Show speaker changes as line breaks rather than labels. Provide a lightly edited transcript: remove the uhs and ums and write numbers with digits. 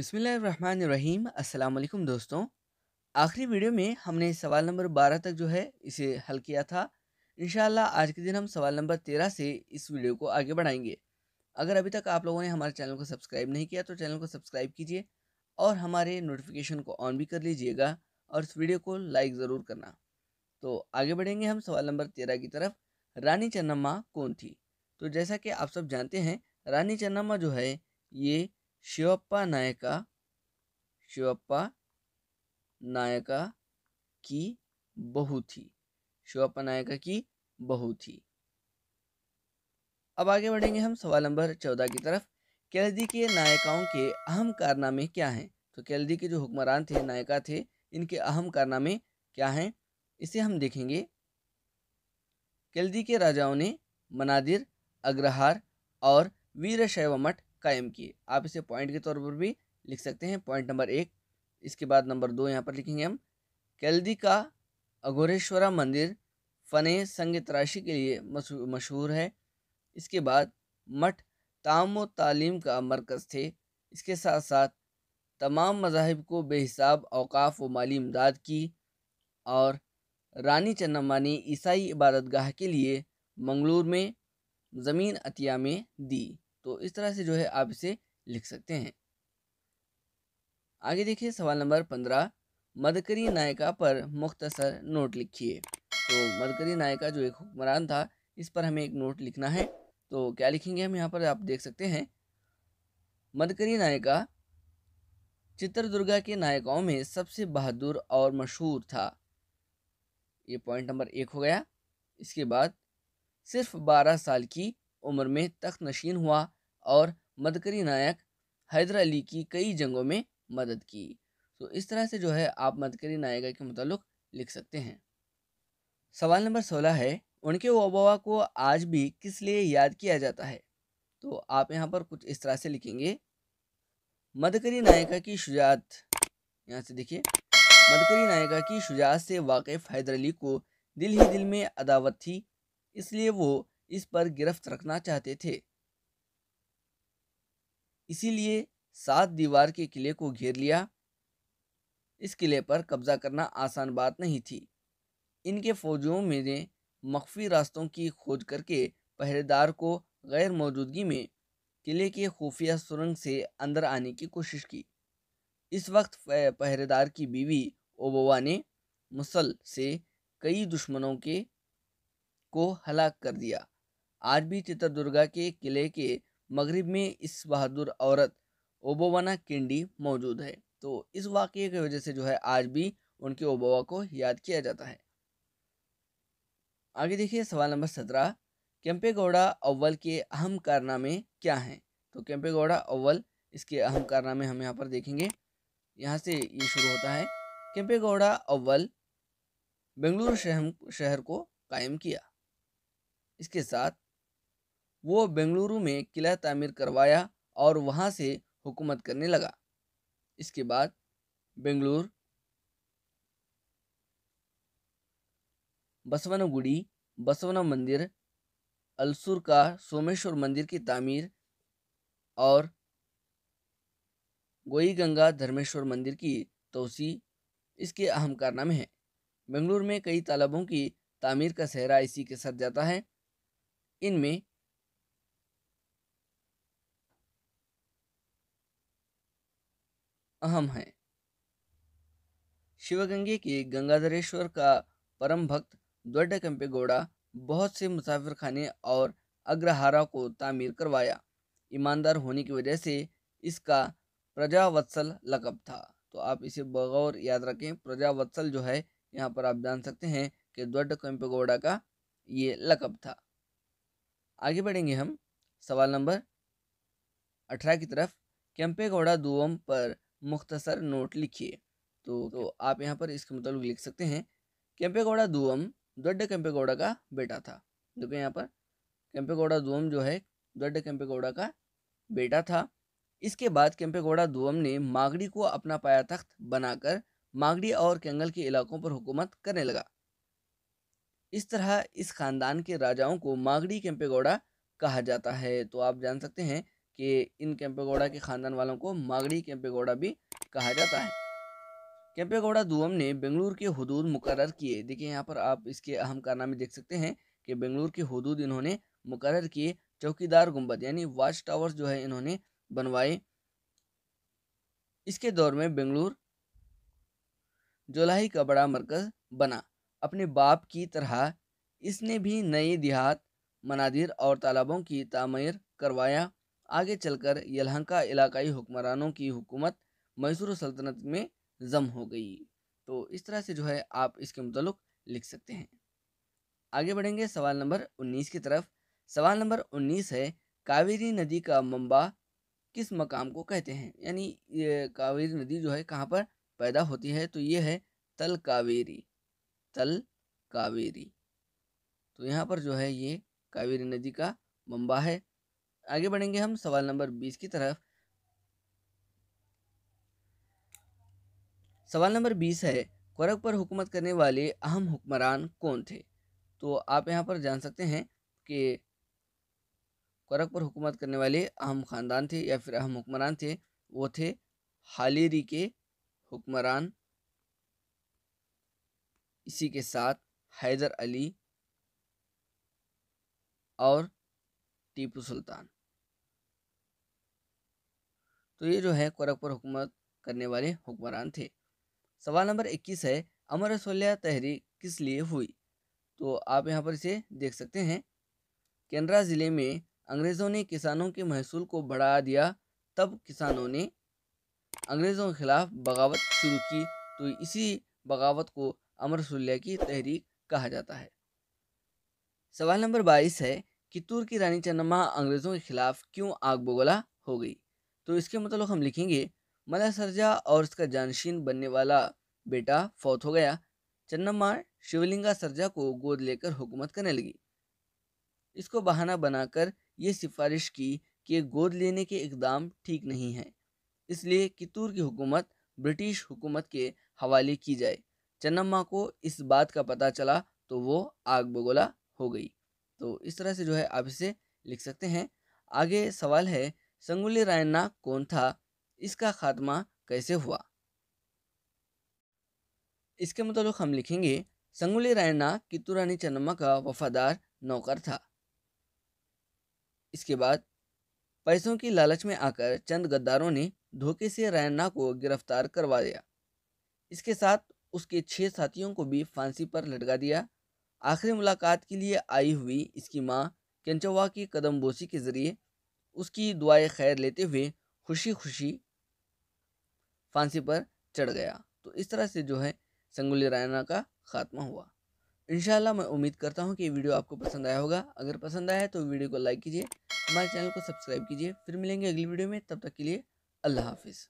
बिस्मिल्लाहिर्रहमानिर्रहीम। अस्सलाम वालेकुम दोस्तों। आखिरी वीडियो में हमने सवाल नंबर 12 तक जो है इसे हल किया था। इंशाअल्लाह आज के दिन हम सवाल नंबर 13 से इस वीडियो को आगे बढ़ाएंगे। अगर अभी तक आप लोगों ने हमारे चैनल को सब्सक्राइब नहीं किया तो चैनल को सब्सक्राइब कीजिए और हमारे नोटिफिकेशन को ऑन भी कर लीजिएगा और इस वीडियो को लाइक ज़रूर करना। तो आगे बढ़ेंगे हम सवाल नंबर 13 की तरफ। रानी चन्नम्मा कौन थी? तो जैसा कि आप सब जानते हैं, रानी चन्नम्मा जो है ये शिवप्पा नायका शिवप्पा नायका की बहू थी। शिवप्पा नायका की बहू थी। अब आगे बढ़ेंगे हम सवाल नंबर 14 की तरफ। केळदी के नायकों के अहम कारनामे क्या हैं? तो केळदी के जो हुक्मरान थे, नायका थे, इनके अहम कारनामे क्या हैं, इसे हम देखेंगे। केळदी के राजाओं ने मनादिर, अग्रहार और वीरशैव मठ कायम किए। आप इसे पॉइंट के तौर पर भी लिख सकते हैं। पॉइंट नंबर 1, इसके बाद नंबर 2 यहाँ पर लिखेंगे हम। केळदी का अघोरेश्वरा मंदिर फने संग तराशी के लिए मशहूर है। इसके बाद मठ ताम तालीम का मरकज़ थे। इसके साथ साथ तमाम मज़ाहिब को बेहिसाब औकाफ व माली इमदाद की। और रानी चन्नम्मा ने ईसाई इबादतगाह के लिए मंगलूर में ज़मीन अतिया में दी। तो इस तरह से जो है आप इसे लिख सकते हैं। आगे देखिए सवाल नंबर 15। मदकरी नायका पर मुख्तसर नोट लिखिए। तो मदकरी नायका जो एक हुक्मरान था, इस पर हमें एक नोट लिखना है। तो क्या लिखेंगे हम यहाँ पर आप देख सकते हैं। मदकरी नायका चित्रदुर्गा के नायकों में सबसे बहादुर और मशहूर था। ये पॉइंट नंबर 1 हो गया। इसके बाद सिर्फ 12 साल की उम्र में तख्त नशीन हुआ और मदकरी नायक हैदर अली की कई जंगों में मदद की। तो इस तरह से जो है आप मदकरी नायका के मुताल्लिक लिख सकते हैं। सवाल नंबर 16 है, उनके ओबवा को आज भी किस लिए याद किया जाता है? तो आप यहाँ पर कुछ इस तरह से लिखेंगे। मदकरी नायका की शुजाअत, यहाँ से देखिए, मदकरी नायका की शुजाअत से वाकिफ हैदर अली को दिल ही दिल में अदावत थी, इसलिए वो इस पर गिरफ्त रखना चाहते थे। इसीलिए 7 दीवार के किले को घेर लिया। इस किले पर कब्जा करना आसान बात नहीं थी। इनके फौजियों में ने मख्फी रास्तों की खोज करके पहरेदार को गैर मौजूदगी में किले के खुफिया सुरंग से अंदर आने की कोशिश की। इस वक्त पहरेदार की बीवी ओबवा ने मुसल से कई दुश्मनों को हलाक कर दिया। आज भी चित्रदुर्गा के किले के मगरिब में इस बहादुर औरत ओबोवाना किंडी मौजूद है। तो इस वाक़ये की वजह से जो है आज भी उनके ओबवा को याद किया जाता है। आगे देखिए सवाल नंबर 17। केम्पेगौड़ा अव्वल के अहम कारनामे क्या हैं? तो केम्पेगौड़ा अव्वल, इसके अहम कारनामे हम यहाँ पर देखेंगे। यहाँ से ये शुरू होता है। केम्पेगौड़ा अव्वल बेंगलुरु शहर को कायम किया। इसके साथ वो बेंगलुरु में किला तामीर करवाया और वहाँ से हुकूमत करने लगा। इसके बाद बेंगलुरु, बसवनगुड़ी, बसवना मंदिर, अलसुर का सोमेश्वर मंदिर की तामीर और गोई गंगा धर्मेश्वर मंदिर की तोसी इसके अहम कारनामे हैं। बेंगलुरु में कई तालाबों की तामीर का सेहरा इसी के साथ जाता है। इनमें अहम है शिवगंगे के गंगाधरेश्वर का परम भक्त दोड्डा केम्पेगौड़ा, बहुत से मुसाफिर खाने और अग्रहारा को तामीर करवाया। ईमानदार होने की वजह से इसका प्रजावत्सल लक़ब था। तो आप इसे बगौर याद रखें। प्रजावत्सल जो है यहाँ पर आप जान सकते हैं कि दोड्डा केम्पेगौड़ा का ये लक़ब था। आगे बढ़ेंगे हम सवाल नंबर 18 की तरफ। केम्पेगौड़ा दुवम पर मुख्तसर नोट लिखिए। तो आप यहाँ पर इसके मुताबिक लिख सकते हैं। केम्पेगौड़ा दुवम दोड्डा केम्पेगौड़ा का बेटा था। देखो यहाँ पर केम्पेगौड़ा दुवम जो है दोड्डा केम्पेगौड़ा का बेटा था। इसके बाद केम्पेगौड़ा दुवम ने मागडी को अपना पाया तख्त बनाकर मागडी और केंगल के इलाकों पर हुकूमत करने लगा। इस तरह इस खानदान के राजाओं को मागडी केम्पेगौड़ा कहा जाता है। तो आप जान सकते हैं कि इन केम्पेगौड़ा के ख़ानदान वालों को मागड़ी केम्पेगौड़ा भी कहा जाता है। केम्पेगौड़ा दुअम ने बेंगलुरु के हुदूद मुकर्रर किए। देखिए यहाँ पर आप इसके अहम कारनामे देख सकते हैं कि बेंगलुरु के हुदूद इन्होंने मुकर्रर किए। चौकीदार गुंबद यानी वाच टावर्स जो है इन्होंने बनवाए। इसके दौर में बेंगलुरु जोलाही का बड़ा मरकज बना। अपने बाप की तरह इसने भी नए देहात, मनादिर और तालाबों की तामीर करवाया। आगे चलकर यलहंका इलाकाई हुक्मरानों की हुकूमत मैसूर सल्तनत में जम हो गई। तो इस तरह से जो है आप इसके मुताल्लिक लिख सकते हैं। आगे बढ़ेंगे सवाल नंबर 19 की तरफ। सवाल नंबर 19 है, कावेरी नदी का मंबा किस मकाम को कहते हैं? यानी ये कावेरी नदी जो है कहाँ पर पैदा होती है? तो ये है तल कावेरी। तल कावेरी। तो यहाँ पर जो है ये कावेरी नदी का मंबा है। आगे बढ़ेंगे हम सवाल नंबर 20 की तरफ। सवाल नंबर 20 है, कोरग पर हुकूमत करने वाले अहम हुक्मरान कौन थे? तो आप यहाँ पर जान सकते हैं कि कोरग पर हुकूमत करने वाले अहम ख़ानदान थे या फिर अहम हुक्मरान थे, वो थे हालेरी के हुक्मरान, इसी के साथ हैदर अली और टीपू सुल्तान। तो ये जो है कोरग पर हुकूमत करने वाले हुक्मरान थे। सवाल नंबर 21 है, अमर रसोलिया तहरीक किस लिए हुई? तो आप यहाँ पर इसे देख सकते हैं। केनरा ज़िले में अंग्रेज़ों ने किसानों के महसूल को बढ़ा दिया, तब किसानों ने अंग्रेज़ों के खिलाफ बगावत शुरू की। तो इसी बगावत को अमर रसोलिया की तहरीक कहा जाता है। सवाल नंबर 22 है, कित्तूर की रानी चन्नम्मा अंग्रेज़ों के खिलाफ क्यों आग बगोला हो गई? तो इसके मतलब हम लिखेंगे, मलय सरजा और इसका जानशीन बनने वाला बेटा फौत हो गया। चन्नम्मा शिवलिंगा सरजा को गोद लेकर हुकूमत करने लगी। इसको बहाना बनाकर ये सिफारिश की कि गोद लेने के इकदाम ठीक नहीं है, इसलिए कित्तूर की हुकूमत ब्रिटिश हुकूमत के हवाले की जाए। चन्नम्मा को इस बात का पता चला तो वो आग बगोला हो गई। तो इस तरह से जो है आप इसे लिख सकते हैं। आगे सवाल है, संगुली रायन्ना कौन था? इसका खात्मा कैसे हुआ? इसके मुताबिक हम लिखेंगे, संगुली रायन्ना कित्तूर रानी चन्नम्मा का वफादार नौकर था। इसके बाद पैसों की लालच में आकर चंद गद्दारों ने धोखे से रायन्ना को गिरफ्तार करवा दिया। इसके साथ उसके 6 साथियों को भी फांसी पर लटका दिया। आखिरी मुलाकात के लिए आई हुई इसकी माँ केंचवा की कदमबोसी के जरिए उसकी दुआएं खैर लेते हुए खुशी खुशी फांसी पर चढ़ गया। तो इस तरह से जो है संगुली रायन्ना का खात्मा हुआ। इंशाल्लाह मैं उम्मीद करता हूँ कि ये वीडियो आपको पसंद आया होगा। अगर पसंद आया तो वीडियो को लाइक कीजिए, हमारे चैनल को सब्सक्राइब कीजिए। फिर मिलेंगे अगली वीडियो में, तब तक के लिए अल्लाह हाफिज़।